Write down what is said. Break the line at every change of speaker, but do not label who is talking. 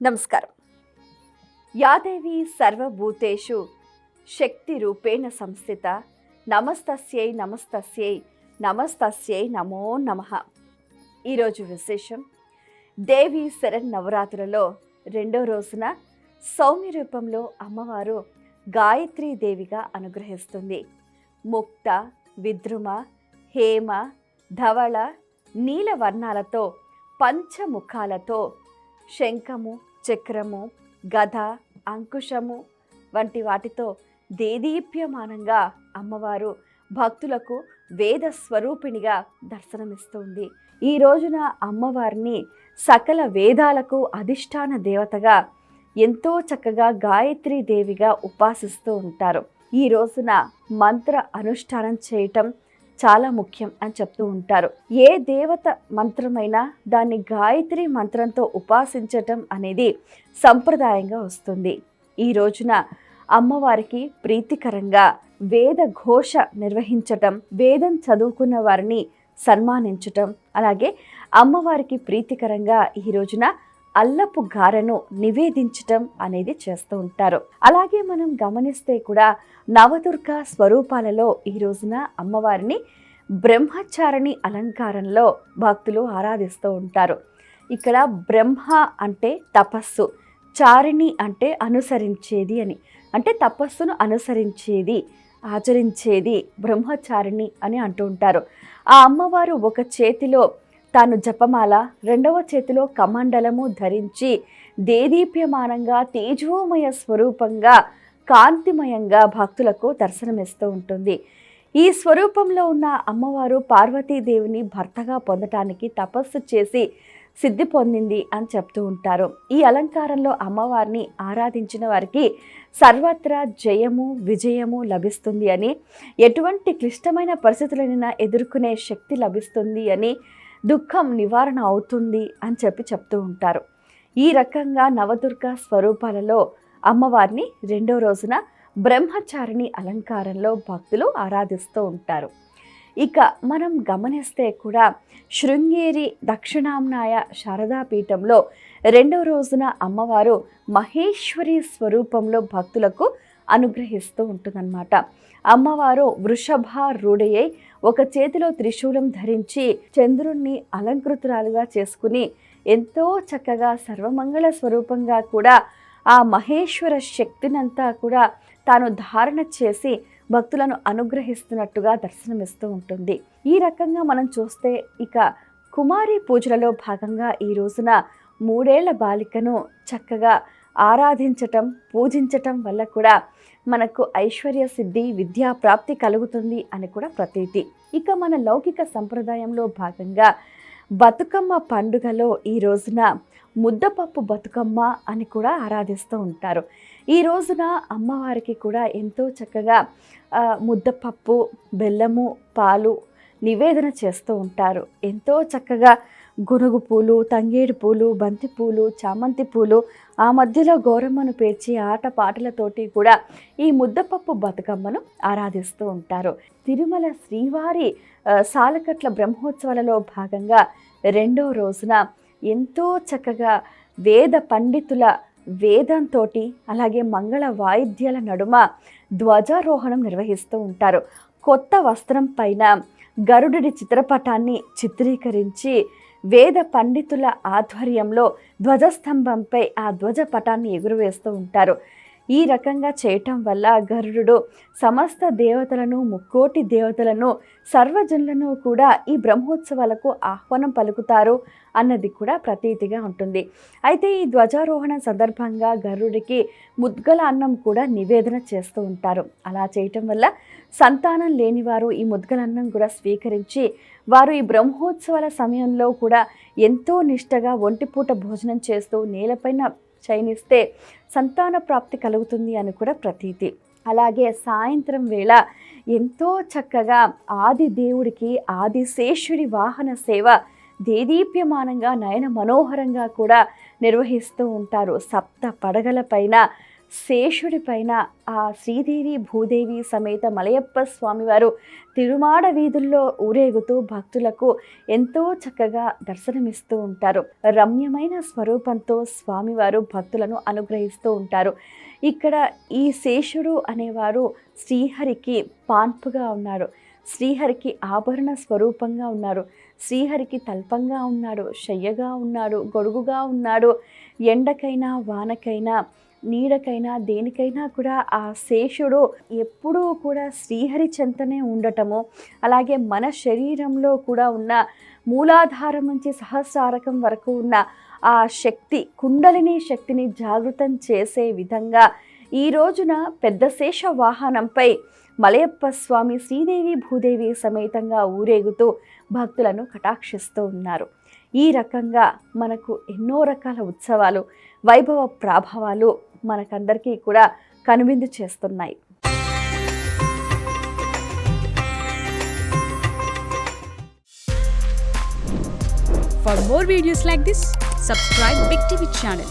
నమస్కారం. యాదేవి సర్వభూతేషు శక్తి రూపేణ సంస్థిత. నమస్తస్యై నమస్తస్యై నమస్తస్యై నమో నమః. ఈరోజు విశేషం దేవి శరన్నవరాత్రులలో రెండో రోజున సౌమ్య రూపంలో అమ్మవారు గాయత్రీ దేవిగా అనుగ్రహిస్తుంది. ముక్త, విద్రుమ, హేమ, ధవళ, నీల వర్ణాలతో పంచముఖాలతో శంఖము, చక్రము, గద, అంకుశము వంటి వాటితో దేదీప్యమానంగా అమ్మవారు భక్తులకు వేద స్వరూపిణిగా దర్శనమిస్తుంది. ఈ రోజున అమ్మవారిని సకల వేదాలకు అధిష్టాన దేవతగా ఎంతో చక్కగా గాయత్రీ దేవిగా ఉపాసిస్తూ ఉంటారు. ఈ రోజున మంత్ర అనుష్ఠానం చేయటం చాలా ముఖ్యం అని చెప్తూ ఉంటారు. ఏ దేవత మంత్రమైనా దాన్ని గాయత్రి మంత్రంతో ఉపాసించటం అనేది సంప్రదాయంగా వస్తుంది. ఈ రోజున అమ్మవారికి ప్రీతికరంగా వేద ఘోష నిర్వహించటం, వేదం చదువుకున్న వారిని సన్మానించటం, అలాగే అమ్మవారికి ప్రీతికరంగా ఈ రోజున అల్లపు గారెను నివేదించటం అనేది చేస్తూ ఉంటారు. అలాగే మనం గమనిస్తే కూడా నవదుర్గ స్వరూపాలలో ఈ రోజున అమ్మవారిని బ్రహ్మచారిణి అలంకారంలో భక్తులు ఆరాధిస్తూ ఉంటారు. ఇక్కడ బ్రహ్మ అంటే తపస్సు, చారిణి అంటే అనుసరించేది అని, అంటే తపస్సును అనుసరించేది, ఆచరించేది బ్రహ్మచారిణి అని అంటూ ఉంటారు. ఆ అమ్మవారు ఒక చేతిలో తాను జపమాల, రెండవ చేతిలో కమండలము ధరించి దేదీప్యమానంగా తేజోమయ స్వరూపంగా కాంతిమయంగా భక్తులకు దర్శనమిస్తూ ఉంటుంది. ఈ స్వరూపంలో ఉన్న అమ్మవారు పార్వతీదేవిని భర్తగా పొందటానికి తపస్సు చేసి సిద్ధి పొందింది అని చెప్తూ ఉంటారు. ఈ అలంకారంలో అమ్మవారిని ఆరాధించిన వారికి సర్వత్రా జయము, విజయము లభిస్తుంది అని, ఎటువంటి క్లిష్టమైన పరిస్థితులైనా ఎదుర్కొనే శక్తి లభిస్తుంది అని, దుఃఖం నివారణ అవుతుంది అని చెప్తూ ఉంటారు. ఈ రకంగా నవదుర్గ స్వరూపాలలో అమ్మవారిని రెండో రోజున బ్రహ్మచారిణి అలంకారంలో భక్తులు ఆరాధిస్తూ ఉంటారు. ఇక మనం గమనిస్తే కూడా శృంగేరి దక్షిణాంనాయ శారదాపీఠంలో రెండవ రోజున అమ్మవారు మహేశ్వరి స్వరూపంలో భక్తులకు అనుగ్రహిస్తూ ఉంటుందన్నమాట. అమ్మవారు వృషభారూఢయై ఒక చేతిలో త్రిశూలం ధరించి చంద్రుణ్ణి అలంకృతురాలుగా చేసుకుని ఎంతో చక్కగా సర్వమంగళ స్వరూపంగా కూడా ఆ మహేశ్వర శక్తినంతా కూడా తాను ధారణ చేసి భక్తులను అనుగ్రహిస్తున్నట్టుగా దర్శనమిస్తూ ఉంటుంది. ఈ రకంగా మనం చూస్తే ఇక కుమారి పూజలలో భాగంగా ఈ రోజున 3 ఏళ్ల బాలికను చక్కగా ఆరాధించటం, పూజించటం వల్ల కూడా మనకు ఐశ్వర్య సిద్ధి, విద్యా ప్రాప్తి కలుగుతుంది అని కూడా ప్రతీతి. ఇక మన లౌకిక సంప్రదాయంలో భాగంగా బతుకమ్మ పండుగలో ఈ రోజున ముద్దపప్పు బతుకమ్మ అని కూడా ఆరాధిస్తూ ఉంటారు. ఈ రోజున అమ్మవారికి కూడా ఎంతో చక్కగా ముద్దపప్పు, బెల్లము, పాలు నివేదన చేస్తూ ఉంటారు. ఎంతో చక్కగా గునుగు పూలు, తంగేడు పూలు, బంతి పూలు, చామంతి పూలు, ఆ మధ్యలో గౌరమ్మను పేర్చి ఆటపాటలతోటి కూడా ఈ ముద్దపప్పు బతుకమ్మను ఆరాధిస్తూ ఉంటారు. తిరుమల శ్రీవారి సాలకట్ల బ్రహ్మోత్సవాలలో భాగంగా రెండో రోజున ఎంతో చక్కగా వేద పండితుల వేదంతో అలాగే మంగళ వాయిద్యాల నడుమ ధ్వజారోహణం నిర్వహిస్తూ ఉంటారు. కొత్త వస్త్రం పైన గరుడుడి చిత్రపటాన్ని చిత్రీకరించి వేద పండితుల ఆధ్వర్యంలో ధ్వజస్తంభంపై ఆ ధ్వజపటాన్ని ఎగురవేస్తూ ఉంటారు. ఈ రకంగా చేయటం వల్ల గరుడు సమస్త దేవతలను, ముక్కోటి దేవతలను, సర్వజనులను కూడా ఈ బ్రహ్మోత్సవాలకు ఆహ్వానం పలుకుతారు అన్నది కూడా ప్రతీతిగా ఉంటుంది. అయితే ఈ ధ్వజారోహణ సందర్భంగా గరుడికి ముద్గల అన్నం కూడా నివేదన చేస్తూ ఉంటారు. అలా చేయటం వల్ల సంతానం లేనివారు ఈ ముద్గల అన్నం కూడా స్వీకరించి వారు ఈ బ్రహ్మోత్సవాల సమయంలో కూడా ఎంతో నిష్టగా ఒంటిపూట భోజనం చేస్తూ నేలపైన శయనిస్తే సంతాన ప్రాప్తి కలుగుతుంది అని కూడా ప్రతీతి. అలాగే సాయంత్రం వేళ ఎంతో చక్కగా ఆది దేవుడికి ఆదిశేషుడి వాహన సేవ దేదీప్యమానంగా నయన మనోహరంగా కూడా నిర్వహిస్తూ ఉంటారు. 7 పడగల పైన శేషుడి పైన ఆ శ్రీదేవి భూదేవి సమేత మలయప్ప స్వామివారు తిరుమాడ వీధుల్లో ఊరేగుతూ భక్తులకు ఎంతో చక్కగా దర్శనమిస్తూ ఉంటారు. రమ్యమైన స్వరూపంతో స్వామివారు భక్తులను అనుగ్రహిస్తూ ఉంటారు. ఇక్కడ ఈ శేషుడు అనేవారు శ్రీహరికి పాన్పుగా ఉన్నాడు, శ్రీహరికి ఆభరణ స్వరూపంగా ఉన్నారు, శ్రీహరికి తల్పంగా ఉన్నాడు, శయ్యగా ఉన్నాడు, గొడుగుగా ఉన్నాడు. ఎండకైనా వానకైనా నీడకైనా దేనికైనా కూడా ఆ శేషుడు ఎప్పుడూ కూడా శ్రీహరి చెంతనే ఉండటము, అలాగే మన శరీరంలో కూడా ఉన్న మూలాధారం నుంచి సహస్రారకం వరకు ఉన్న ఆ శక్తి కుండలిని శక్తిని జాగృతం చేసే విధంగా ఈ రోజున పెద్ద శేష వాహనంపై మలయప్ప స్వామి శ్రీదేవి భూదేవి సమేతంగా ఊరేగుతూ భక్తులను కటాక్షిస్తూ ఉన్నారు. ఈ రకంగా మనకు ఎన్నో రకాల ఉత్సవాలు, వైభవ ప్రాభవాలు మనకందరికీ కూడా కనువిందు చేస్తున్నాయి.
For more videos like this, subscribe Big TV channel.